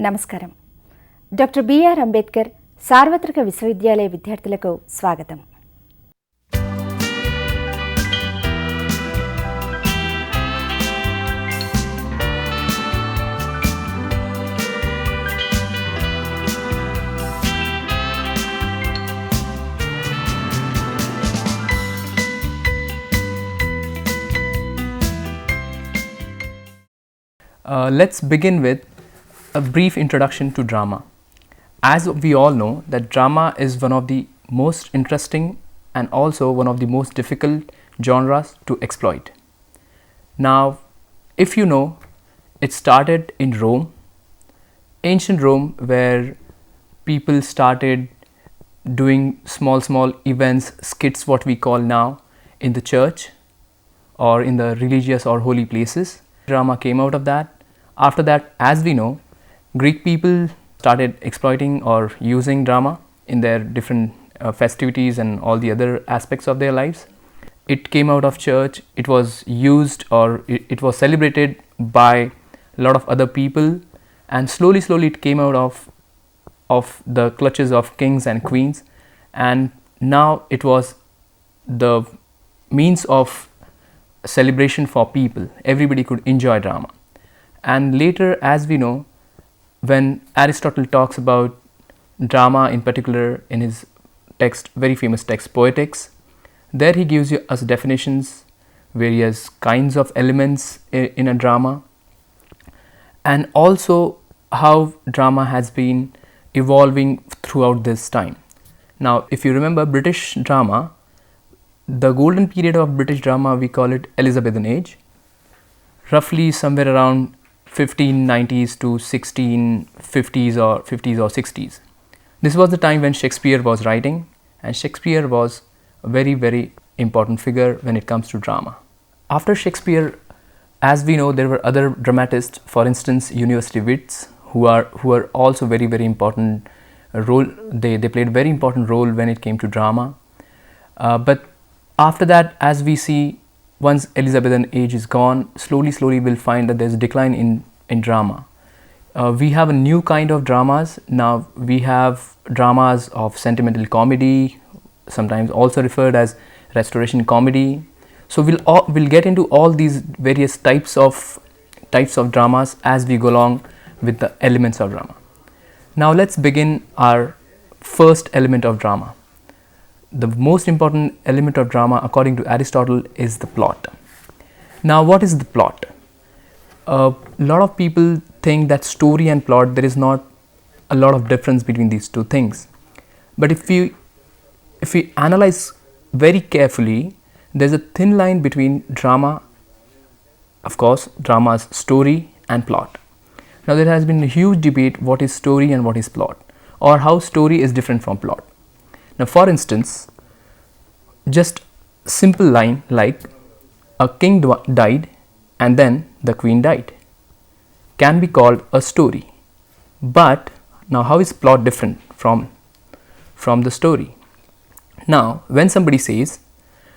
నమస్కారం. Doctor B R Ambedkar సార్వత్రిక విశ్వవిద్యాలయ విద్యార్థులకు స్వాగతం. Let's begin with a brief introduction to drama. As we all know that drama is one of the most interesting and also one of the most difficult genres to exploit. Now, if you know, it started in Rome, ancient Rome, where people started doing small events, skits, what we call now, in the church or in the religious or holy places. Drama came out of that. After that, as we know, Greek people started exploiting or using drama in their different festivities and all the other aspects of their lives. It came out of church, it was used or it was celebrated by a lot of other people, and slowly it came out of the clutches of kings and queens, and now it was the means of celebration for people. Everybody could enjoy drama. And later, as we know, when Aristotle talks about drama in particular in his text, very famous text Poetics, there he gives you us definitions, various kinds of elements in a drama, and also how drama has been evolving throughout this time. Now, if you remember British drama, the golden period of British drama, we call it Elizabethan age, roughly somewhere around 1590s to 1650s or 50s or 60s. This was the time when Shakespeare was writing, and Shakespeare was a very important figure when it comes to drama. After Shakespeare, as we know, there were other dramatists, for instance university wits, who are also very important role. They played a very important role when it came to drama. But after that, as we see, once Elizabethan age is gone, slowly we'll find that there's a decline in drama. We have a new kind of dramas. Now we have dramas of sentimental comedy, sometimes also referred as restoration comedy. So we'll get into all these various types of dramas as we go along with the elements of drama. Now let's begin our first element of drama. The most important element of drama, according to Aristotle, is the plot. Now, what is the plot? A lot of people think that story and plot, there is not a lot of difference between these two things. But if we analyze very carefully, there's a thin line between drama, of course, drama's story and plot. Now, there has been a huge debate what is story and what is plot, or how story is different from plot. Now, for instance, just simple line like a king died and then the queen died can be called a story. But now, how is plot different from the story? Now, when somebody says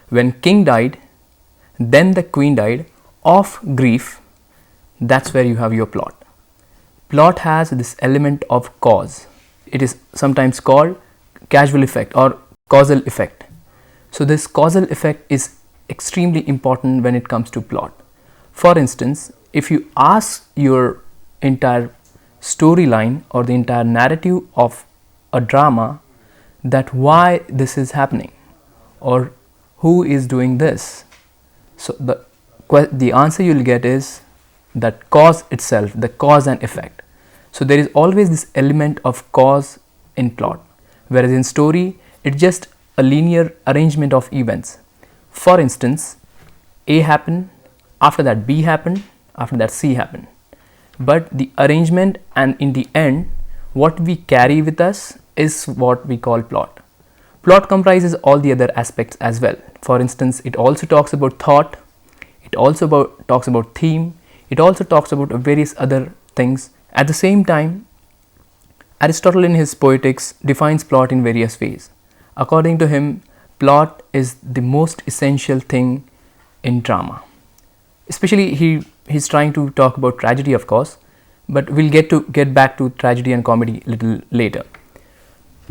when king died then the queen died of grief, that's where you have your plot. Plot has this element of cause. It is sometimes called causal effect or causal effect. So this causal effect is extremely important when it comes to plot. For instance, if you ask your entire storyline or the entire narrative of a drama that why this is happening or who is doing this, so the answer you'll get is that cause itself, the cause and effect. So there is always this element of cause in plot, whereas in story it's just a linear arrangement of events. For instance, A happened, after that B happened, after that C happened. But the arrangement and in the end, what we carry with us is what we call plot. Plot comprises all the other aspects as well. For instance, it also talks about thought, it also talks about theme, it also talks about various other things. At the same time, Aristotle in his Poetics defines plot in various ways. According to him, plot is the most essential thing in drama. Especially he's trying to talk about tragedy, of course, but we'll get back to tragedy and comedy a little later.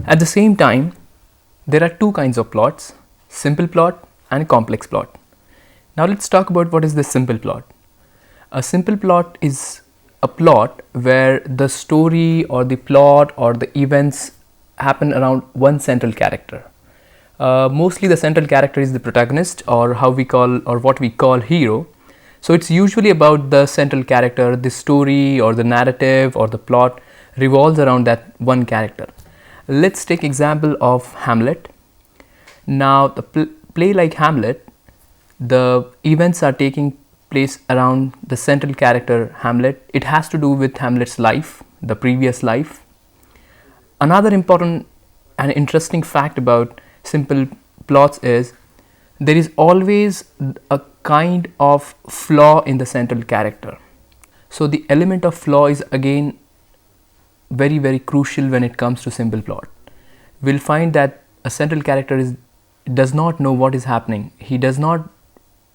At the same time, there are two kinds of plots: simple plot and complex plot. Now let's talk about what is the simple plot. A simple plot is a plot where the story or the plot or the events happen around one central character. Mostly the central character is the protagonist, or what we call hero. So it's usually about the central character. The story or the narrative or the plot revolves around that one character. Let's take example of Hamlet. Now the play like Hamlet, the events are taking place around the central character Hamlet. It has to do with Hamlet's life, the previous life. Another important and interesting fact about simple plots is there is always a kind of flaw in the central character. So the element of flaw is again very crucial when it comes to simple plot. We'll find that a central character does not know what is happening. He does not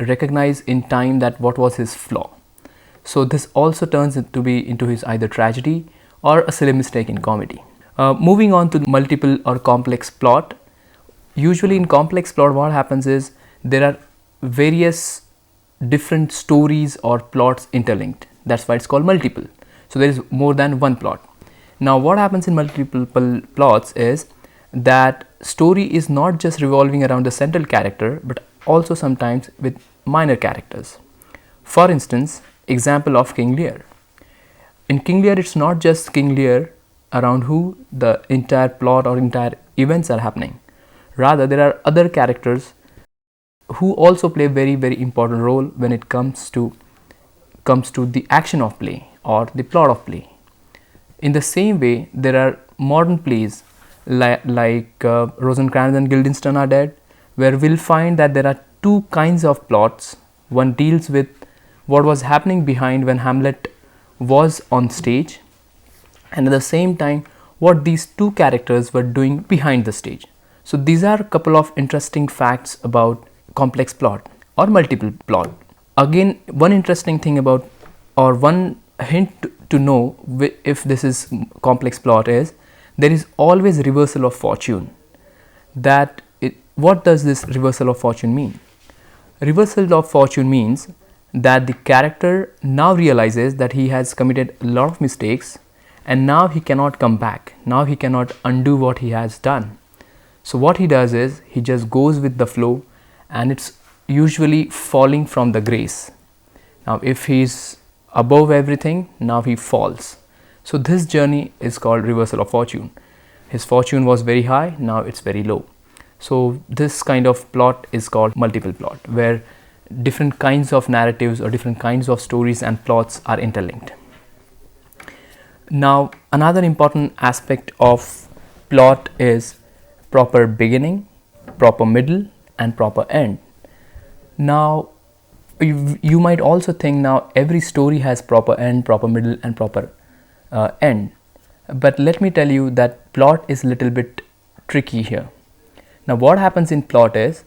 recognize in time that what was his flaw. So this also turns into his either tragedy or a silly mistake in comedy. Moving on to the multiple or complex plot. Usually in complex plot, what happens is there are various different stories or plots interlinked. That's why it's called multiple. So there is more than one plot. Now what happens in multiple plots is that story is not just revolving around the central character, but also sometimes with minor characters. For instance, example of King Lear. In King Lear, it's not just King Lear around who the entire plot or entire events are happening. Rather, there are other characters who also play very important role when it comes to the action of play or the plot of play. In the same way, there are modern plays like Rosencrantz and Guildenstern are Dead, where we'll find that there are two kinds of plots. One deals with what was happening behind when Hamlet was on stage, and at the same time what these two characters were doing behind the stage. So these are a couple of interesting facts about complex plot or multiple plot. Again, one interesting thing about, or one hint to know if this is complex plot is there is always reversal of fortune. What does this reversal of fortune mean? Reversal of fortune means that the character now realizes that he has committed a lot of mistakes and now he cannot come back. Now he cannot undo what he has done. So what he does is he just goes with the flow, and it's usually falling from the grace. Now if he's above everything, now he falls. So this journey is called reversal of fortune. His fortune was very high, now it's very low. So this kind of plot is called multiple plot, where different kinds of narratives or different kinds of stories and plots are interlinked. Now another important aspect of plot is proper beginning, proper middle and proper end. Now you might also think now every story has proper end, proper middle and proper end, but let me tell you that plot is a little bit tricky here. Now what happens in plot is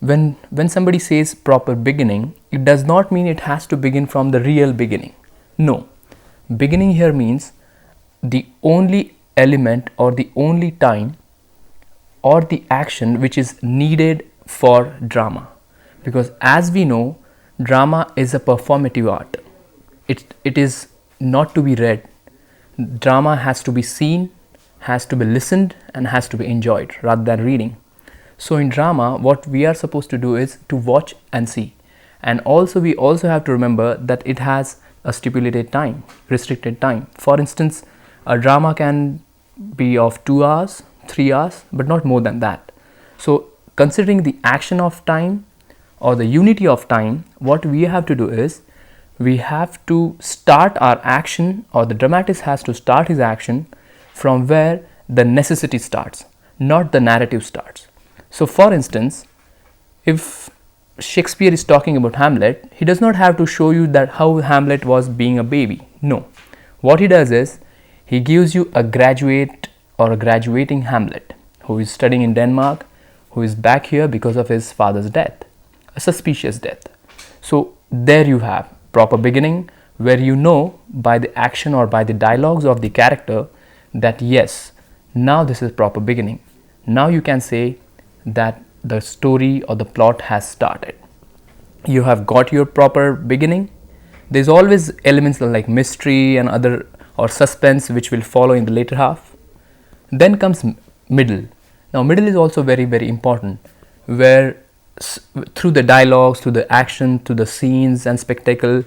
when somebody says proper beginning, it does not mean it has to begin from the real beginning. No, beginning here means the only element or the only time or the action which is needed for drama, because as we know, drama is a performative art. It is not to be read. Drama has to be seen, has to be listened and has to be enjoyed rather than reading. So in drama, what we are supposed to do is to watch and see, and also we also have to remember that it has a stipulated time, restricted time. For instance, a drama can be of 2 hours, 3 hours, but not more than that. So considering the action of time or the unity of time, what we have to do is we have to start our action, or the dramatist has to start his action from where the necessity starts, not the narrative starts. So for instance, if Shakespeare is talking about Hamlet, he does not have to show you that how Hamlet was being a baby. No, what he does is he gives you a graduate or a graduating Hamlet who is studying in Denmark, who is back here because of his father's death, a suspicious death. So there you have proper beginning, where you know by the action or by the dialogues of the character that yes, now this is proper beginning. Now you can say that the story or the plot has started. You have got your proper beginning. There's always elements like mystery and other or suspense which will follow in the later half. Then comes middle. Now middle is also very very important, where through the dialogues, through the action, through the scenes and spectacle,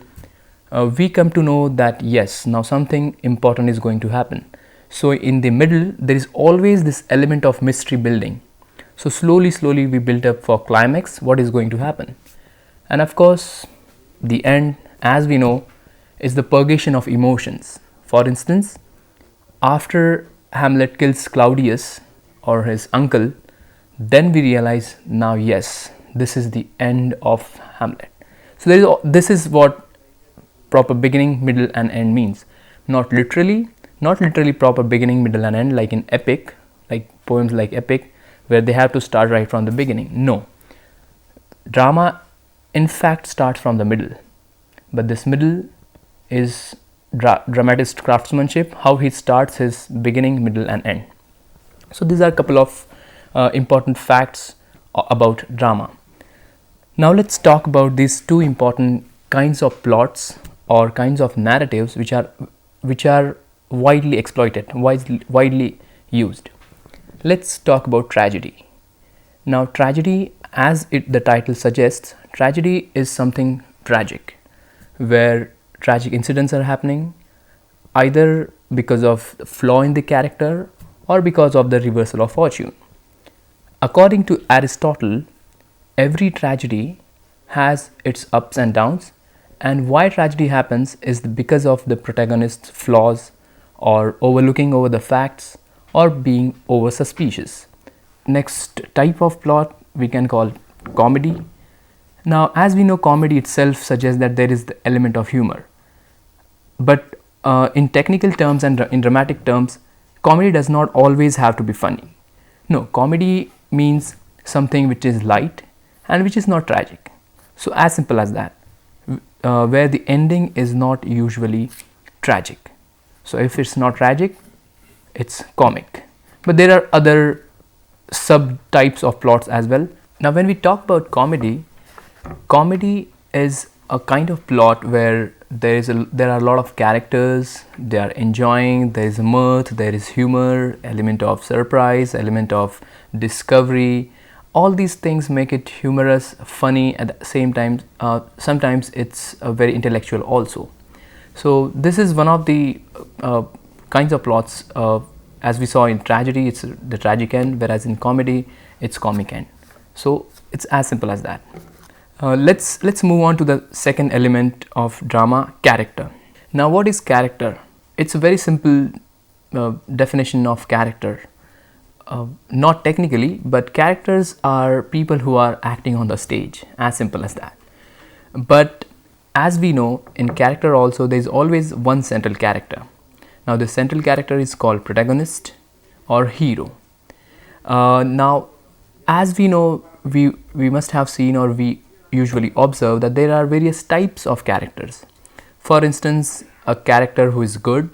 we come to know that yes, now something important is going to happen. So in the middle there is always this element of mystery building. So slowly we build up for climax what is going to happen. And of course the end, as we know, is the purgation of emotions. For instance, after Hamlet kills Claudius or his uncle, then we realize now yes, this is the end of Hamlet. So this is what proper beginning, middle and end means. Not literally proper beginning, middle and end like in epic, like poems like epic where they have to start right from the beginning. No, drama in fact starts from the middle, but this middle is dramatist craftsmanship, how he starts his beginning, middle and end. So these are a couple of important facts about drama. Now let's talk about these two important kinds of plots or kinds of narratives which are widely exploited, widely used. Let's talk about tragedy. Now tragedy, as the title suggests, tragedy is something tragic, where tragic incidents are happening either because of flaw in the character or because of the reversal of fortune. According to Aristotle, every tragedy has its ups and downs, and why tragedy happens is because of the protagonist's flaws or overlooking over the facts or being over suspicious. Next type of plot we can call comedy. Now as we know, comedy itself suggests that there is the element of humor, but in technical terms and in dramatic terms, comedy does not always have to be funny. No, comedy means something which is light and which is not tragic. So as simple as that, where the ending is not usually tragic. So if it's not tragic, it's comic. But there are other subtypes of plots as well. Now when we talk about comedy, comedy is a kind of plot where there are a lot of characters, they are enjoying, there is mirth, there is humor, element of surprise, element of discovery. All these things make it humorous, funny at the same time. Sometimes it's very intellectual also. So this is one of the kinds of plots. As we saw in tragedy, it's the tragic end, whereas in comedy, it's comic end. So it's as simple as that. Let's move on to the second element of drama, character. Now what is character? It's a very simple definition of character. Not technically, but characters are people who are acting on the stage, as simple as that. But as we know, in character also there is always one central character. Now the central character is called protagonist or hero. Now as we know, we must have seen, or we usually observe, that there are various types of characters. For instance, a character who is good,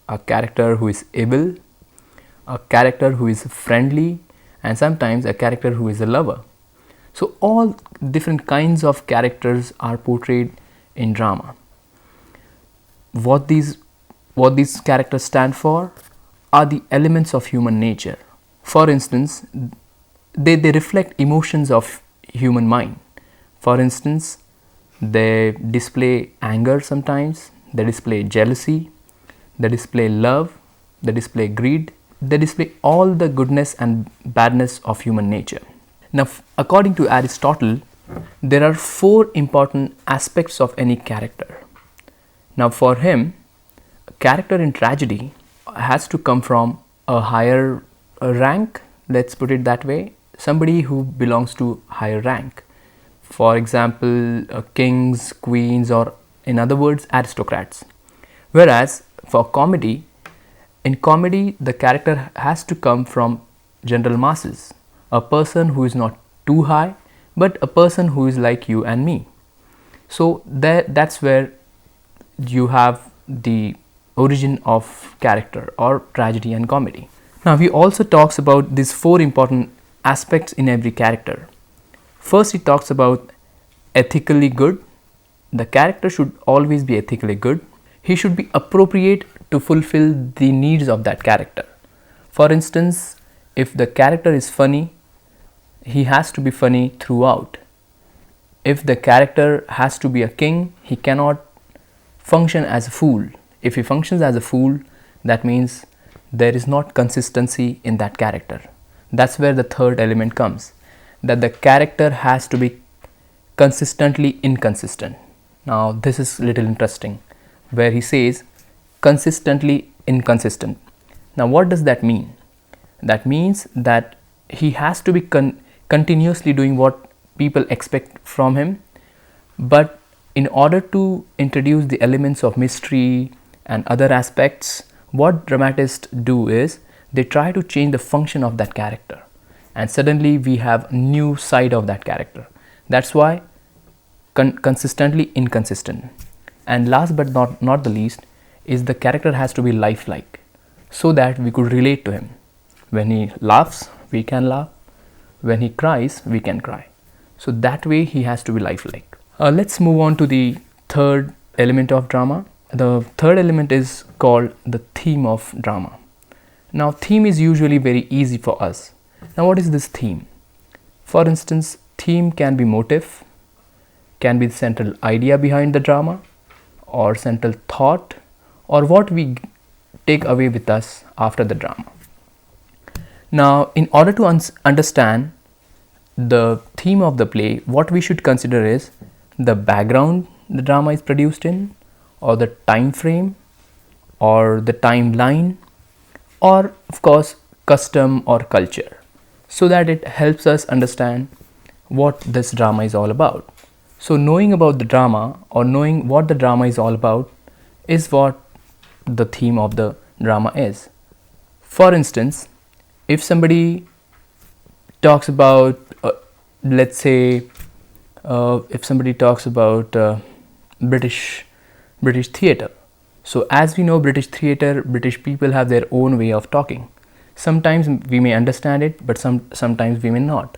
a character who is evil, a character who is friendly, and sometimes a character who is a lover. So all different kinds of characters are portrayed in drama. What these characters stand for are the elements of human nature. For instance, they reflect emotions of human mind. For instance, they display anger sometimes, they display jealousy, they display love, they display greed, they display all the goodness and badness of human nature. Now, according to Aristotle, there are 4 important aspects of any character. Now, for him, a character in tragedy has to come from a higher rank, let's put it that way, somebody who belongs to higher rank. For example, kings, queens, or in other words, aristocrats. Whereas for comedy, in comedy, the character has to come from general masses, a person who is not too high, but a person who is like you and me. So that's where you have the origin of character or tragedy and comedy. Now he also talks about these four important aspects in every character. First, he talks about ethically good. The character should always be ethically good. He should be appropriate to fulfill the needs of that character. For instance, if the character is funny, he has to be funny throughout. If the character has to be a king, he cannot function as a fool. If he functions as a fool, that means there is not consistency in that character. That's where the third element comes, that the character has to be consistently inconsistent. Now this is little interesting, where he says consistently inconsistent. Now what does that mean? That means that he has to be continuously doing what people expect from him, but in order to introduce the elements of mystery and other aspects, what dramatists do is they try to change the function of that character, and suddenly we have new side of that character. That's why consistently inconsistent. And last but not the least is the character has to be lifelike, so that we could relate to him. When he laughs, we can laugh. When he cries, we can cry. So that way he has to be lifelike. Let's move on to the third element of drama. The third element is called the theme of drama. Now theme is usually very easy for us. Now what is this theme? For instance, theme can be motive, can be the central idea behind the drama, or central thought, or what we take away with us after the drama. Now in order to understand the theme of the play, what we should consider is the background the drama is produced in, or the time frame, or the timeline, or of course custom or culture, so that it helps us understand what this drama is all about. So knowing about the drama, or knowing what the drama is all about, is what the theme of the drama is. For instance, if somebody talks about let's say if somebody talks about British theatre. So as we know, British theatre, British people have their own way of talking. Sometimes we may understand it, but sometimes we may not.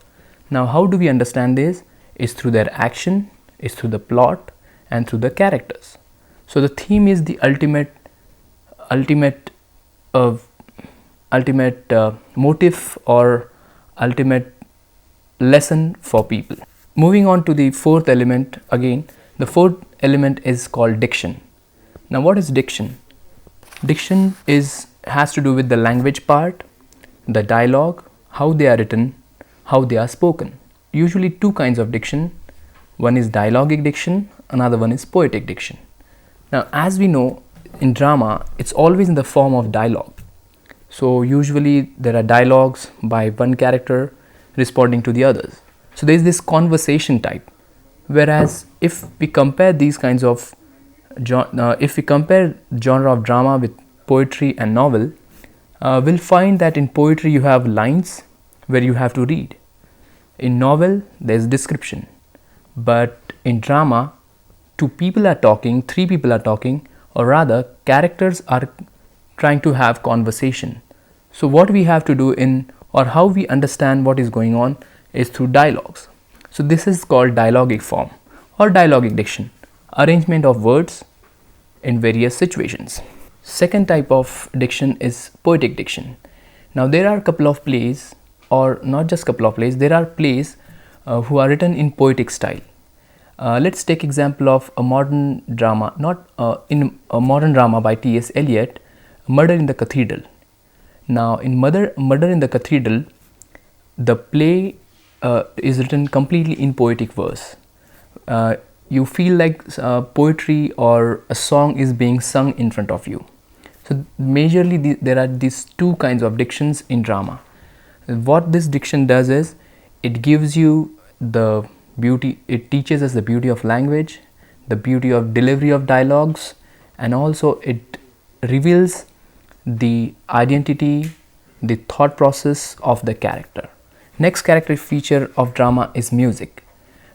Now how do we understand this? Is through their action, is through the plot, and through the characters. So the theme is the ultimate motive or ultimate lesson for people. Moving on to the fourth element, again the fourth element is called diction. Now what is diction? Diction has to do with the language part, the dialogue, how they are written, how they are spoken. Usually two kinds of diction. One is dialogic diction, another one is poetic diction. Now as we know, in drama it's always in the form of dialogue. So usually there are dialogues by one character responding to the others. So there is this conversation type. Whereas if we compare these kinds of if we compare genre of drama with poetry and novel, we'll find that in poetry you have lines where you have to read. In novel there's description, but in drama two people are talking, three people are talking, or rather characters are trying to have conversation. So what we have to do or how we understand what is going on is through dialogues. So this is called dialogic form or dialogic diction, arrangement of words in various situations. Second type of diction is poetic diction. Now there are a couple of plays, or not just couple of plays, there are plays who are written in poetic style. Let's take example of a modern drama, in a modern drama by T.S. Eliot, Murder in the Cathedral. Now in Murder in the Cathedral, the play is written completely in poetic verse. You feel like poetry or a song is being sung in front of you. So majorly there are these two kinds of dictions in drama. What this diction does is it gives you the beauty, it teaches us the beauty of language, the beauty of delivery of dialogues, and also it reveals the identity, the thought process of the character. Next character feature of drama is music.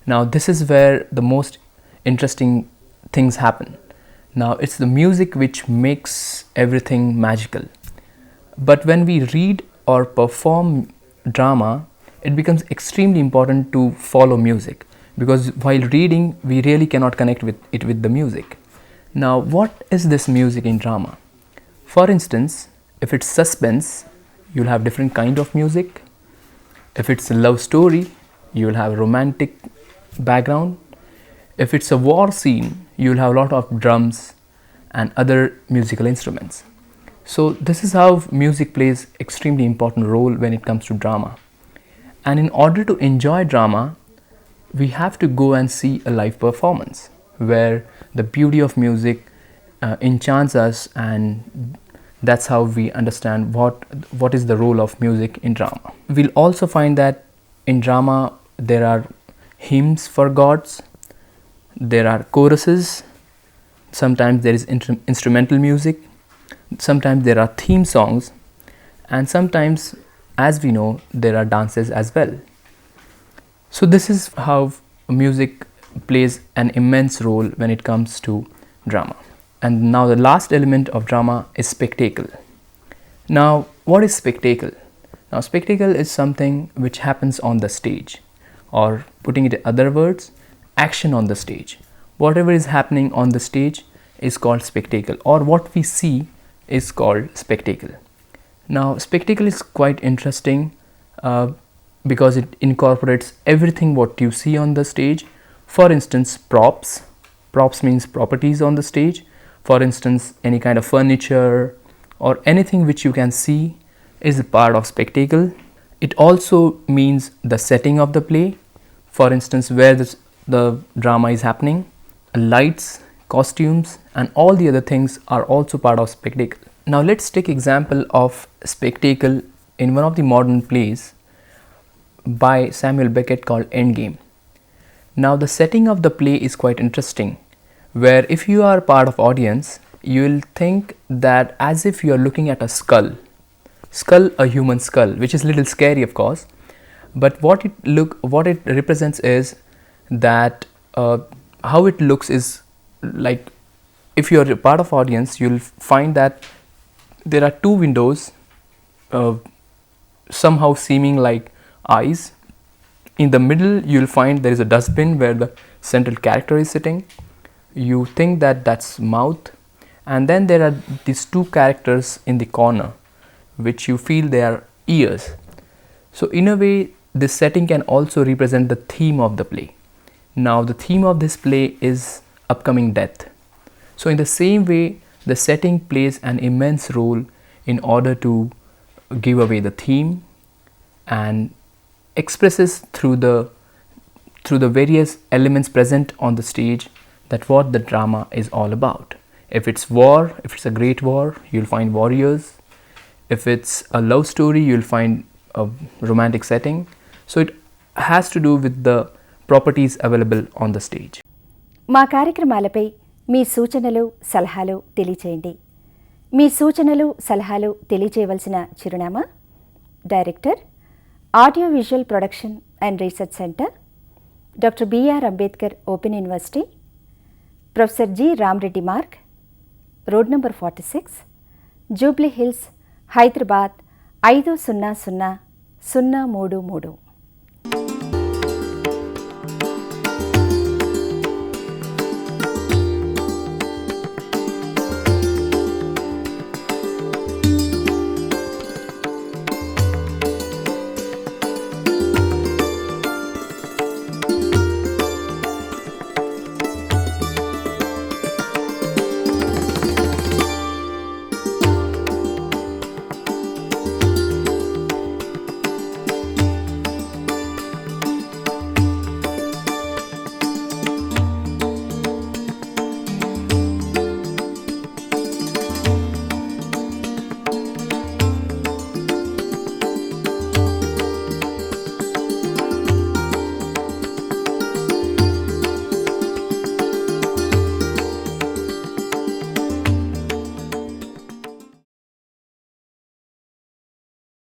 Now this is where the most interesting things happen. Now, it's the music which makes everything magical. But when we read or perform drama, it becomes extremely important to follow music, because while reading, we really cannot connect with it with the music. Now, what is this music in drama? For instance, if it's suspense, you'll have different kind of music. If it's a love story, you will have romantic background. If it's a war scene, you will have a lot of drums and other musical instruments. So this is how music plays extremely important role when it comes to drama. And in order to enjoy drama, we have to go and see a live performance where the beauty of music enchants us, and that's how we understand what is the role of music in drama. We'll also find that in drama there are hymns for gods, there are choruses, sometimes there is instrumental music, sometimes there are theme songs, and sometimes, as we know, there are dances as well. So this is how music plays an immense role when it comes to drama. And now the last element of drama is spectacle. Now, what is spectacle? Now, spectacle is something which happens on the stage, or putting it in other words, action on the stage. Whatever is happening on the stage is called spectacle, or what we see is called spectacle. Now, spectacle is quite interesting because it incorporates everything what you see on the stage. For instance, props. Props means properties on the stage. For instance, any kind of furniture or anything which you can see is a part of spectacle. It also means the setting of the play. For instance, where the drama is happening, lights, costumes, and all the other things are also part of spectacle. Now let's take example of spectacle in one of the modern plays by Samuel Beckett called Endgame. Now the setting of the play is quite interesting, where if you are part of audience, you will think that as if you are looking at a skull, a human skull, which is a little scary of course, but what it represents is that how it looks is like, if you are a part of audience, you will find that there are two windows somehow seeming like eyes. In the middle you will find there is a dustbin where the central character is sitting. You think that that's mouth, and then there are these two characters in the corner which you feel they are ears. So in a way, this setting can also represent the theme of the play. Now the theme of this play is upcoming death. So in the same way, the setting plays an immense role in order to give away the theme and expresses through the various elements present on the stage that what the drama is all about. If it's war, if it's a great war, you'll find warriors. If it's a love story, you'll find a romantic setting. So it has to do with the properties available on the stage. మా కార్యక్రమాలపై మీ సూచనలు సలహాలు తెలియచేయండి. మీ సూచనలు సలహాలు తెలియచేయవలసిన చిరునామా: director, audio visual production and research centre, doctor B R Ambedkar open university, professor G Ramareddy Marg, road number 46, Jubilee Hills, Hyderabad 500033.